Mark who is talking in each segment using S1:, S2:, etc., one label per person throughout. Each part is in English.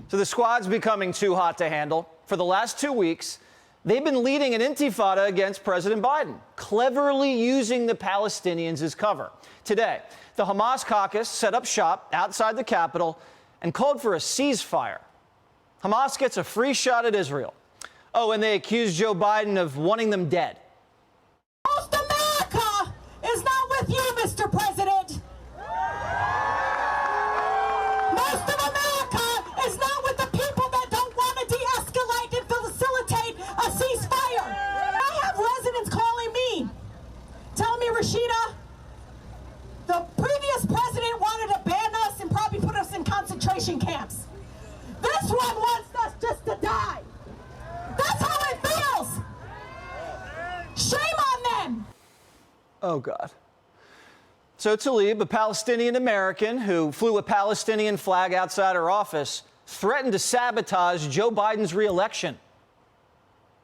S1: So the squad's becoming too hot to handle. For the last 2 weeks, they've been leading an intifada against President Biden, cleverly using the Palestinians as cover. Today, the Hamas caucus set up shop outside the Capitol and called for a ceasefire. Hamas gets a free shot at Israel. Oh, and they accused Joe Biden of wanting them dead.
S2: Most America is not with you, Mr. President. Most of America is not with the people that don't want to de-escalate and facilitate a ceasefire. I have residents calling me, telling me, Rashida, the previous president wanted to ban us and probably put us in concentration camps. This one wants us just to die. That's how it feels. Shame on them.
S1: Oh, God. So Tlaib, a Palestinian American who flew a Palestinian flag outside her office, threatened to sabotage Joe Biden's re-election.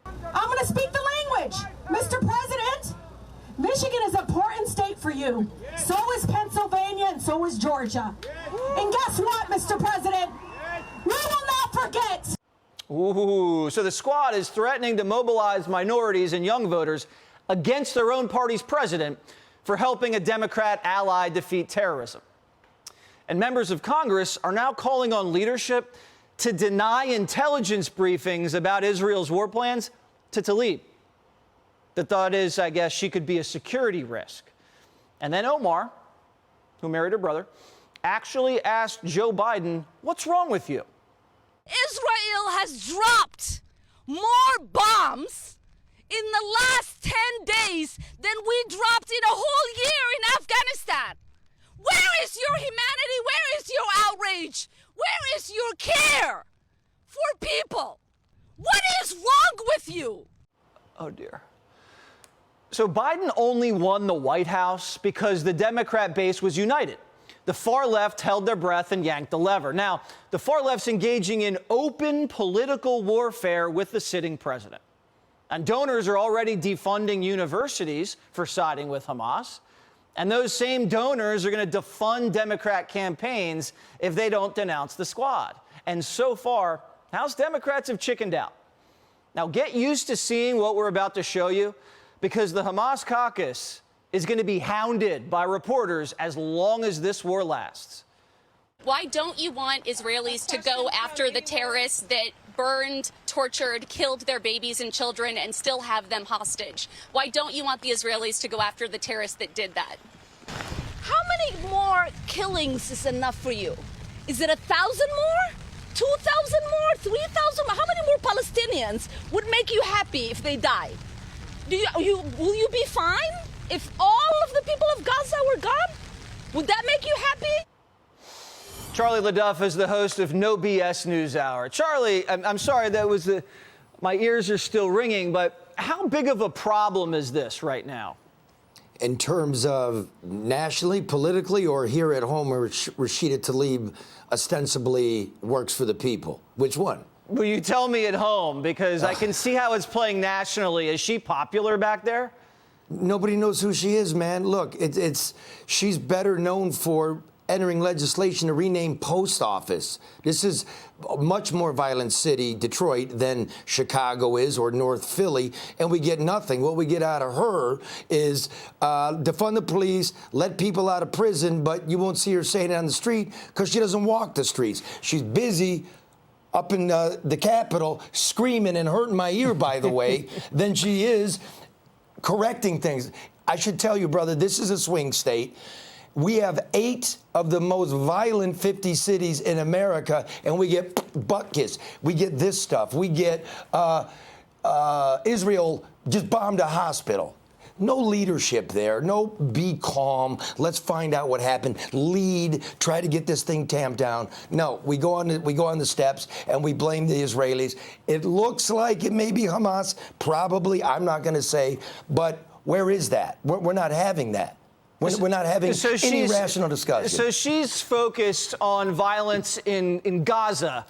S2: I'm going to speak the language. Mr. President, Michigan is an important state for you. So is Pennsylvania and so is Georgia. And guess what, Mr. President? We will not forget.
S1: Ooh, so the squad is threatening to mobilize minorities and young voters against their own party's president for helping a Democrat ally defeat terrorism. And members of Congress are now calling on leadership to deny intelligence briefings about Israel's war plans to Tlaib. The thought is, I guess, she could be a security risk. And then Omar, who married her brother, actually asked Joe Biden, "What's wrong with you?"
S3: Israel has dropped more bombs in the last 10 days than we dropped in a whole year in Afghanistan. Where is your humanity? Where is your outrage? Where is your care for people? What is wrong with you?
S1: Oh, dear. So Biden only won the White House because the Democrat base was united. The far left held their breath and yanked the lever. Now, the far left's engaging in open political warfare with the sitting president. And donors are already defunding universities for siding with Hamas. And those same donors are going to defund Democrat campaigns if they don't denounce the squad. And so far, House Democrats have chickened out. Now, get used to seeing what we're about to show you, because the Hamas caucus is going to be hounded by reporters as long as this war lasts.
S4: Why don't you want Israelis to go after the terrorists that burned, tortured, killed their babies and children and still have them hostage? Why don't you want the Israelis to go after the terrorists that did that?
S3: How many more killings is enough for you? Is it 1,000 more? 2,000 more? 3,000 more? How many more Palestinians would make you happy if they died? Will you be fine if all of the people of Gaza were gone? Would that make you happy?
S1: Charlie LaDuff is the host of No BS News Hour. Charlie, I'm sorry, my ears are still ringing, but how big of a problem is this right now?
S5: In terms of nationally, politically, or here at home where Rashida Tlaib ostensibly works for the people? Which one?
S1: Will you tell me at home? Because I can see how it's playing nationally. Is she popular back there?
S5: Nobody knows who she is, man. Look, she's better known for entering legislation to rename post office. This is a much more violent city, Detroit, than Chicago is or North Philly, and we get nothing. What we get out of her is defund the police, let people out of prison, but you won't see her saying it on the street because she doesn't walk the streets. She's busy up in the Capitol screaming and hurting my ear, by the way, than she is correcting things. I should tell you, brother, this is a swing state. We have 8 of the most violent 50 cities in America, and we get butt kissed. We get this stuff. We get Israel just bombed a hospital. No leadership there. No be calm. Let's find out what happened. Lead. Try to get this thing tamped down. No, we go on the steps and we blame the Israelis. It looks like it may be Hamas. Probably. I'm not going to say. But where is that? We're not having that. We're not having any rational discussion.
S1: So she's focused on violence in Gaza,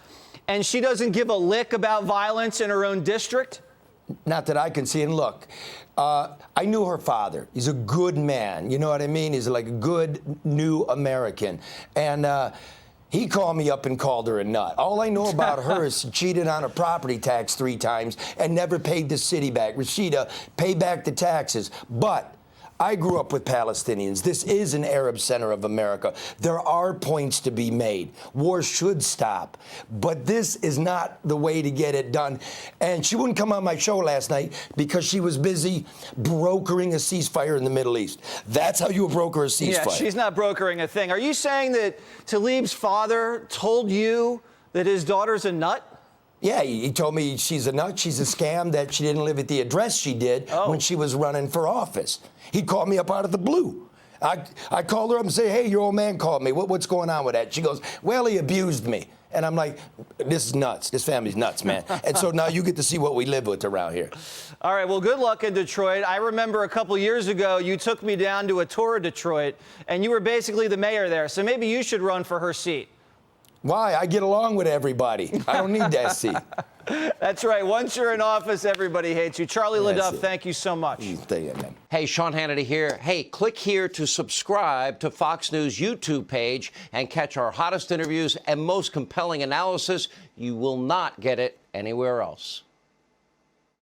S1: and she doesn't give a lick about violence in her own district?
S5: Not that I can see. And look, I knew her father. He's a good man. You know what I mean? He's like a good new American. And He called me up and called her a nut. All I know about her is she cheated on her property tax 3 times and never paid the city back. Rashida, pay back the taxes. But I grew up with Palestinians. This is an Arab center of America. There are points to be made. War should stop. But this is not the way to get it done. And she wouldn't come on my show last night because she was busy brokering a ceasefire in the Middle East. That's how you broker a ceasefire.
S1: Yeah, she's not brokering a thing. Are you saying that Tlaib's father told you that his daughter's a nut?
S5: Yeah, he told me she's a nut, she's a scam, that she didn't live at the address she did when she was running for office. He called me up out of the blue. I called her up and said, hey, your old man called me. What's going on with that? She goes, well, he abused me. And I'm like, this is nuts. This family's nuts, man. And so now you get to see what we live with around here.
S1: All right, well, good luck in Detroit. I remember a couple years ago, you took me down to a tour of Detroit, and you were basically the mayor there. So maybe you should run for her seat.
S5: Why? I get along with everybody. I don't need that seat.
S1: That's right. Once you're in office, everybody hates you. Charlie LaDuff, thank you so much.
S6: Hey, Sean Hannity here. Hey, click here to subscribe to Fox News YouTube page and catch our hottest interviews and most compelling analysis. You will not get it anywhere else.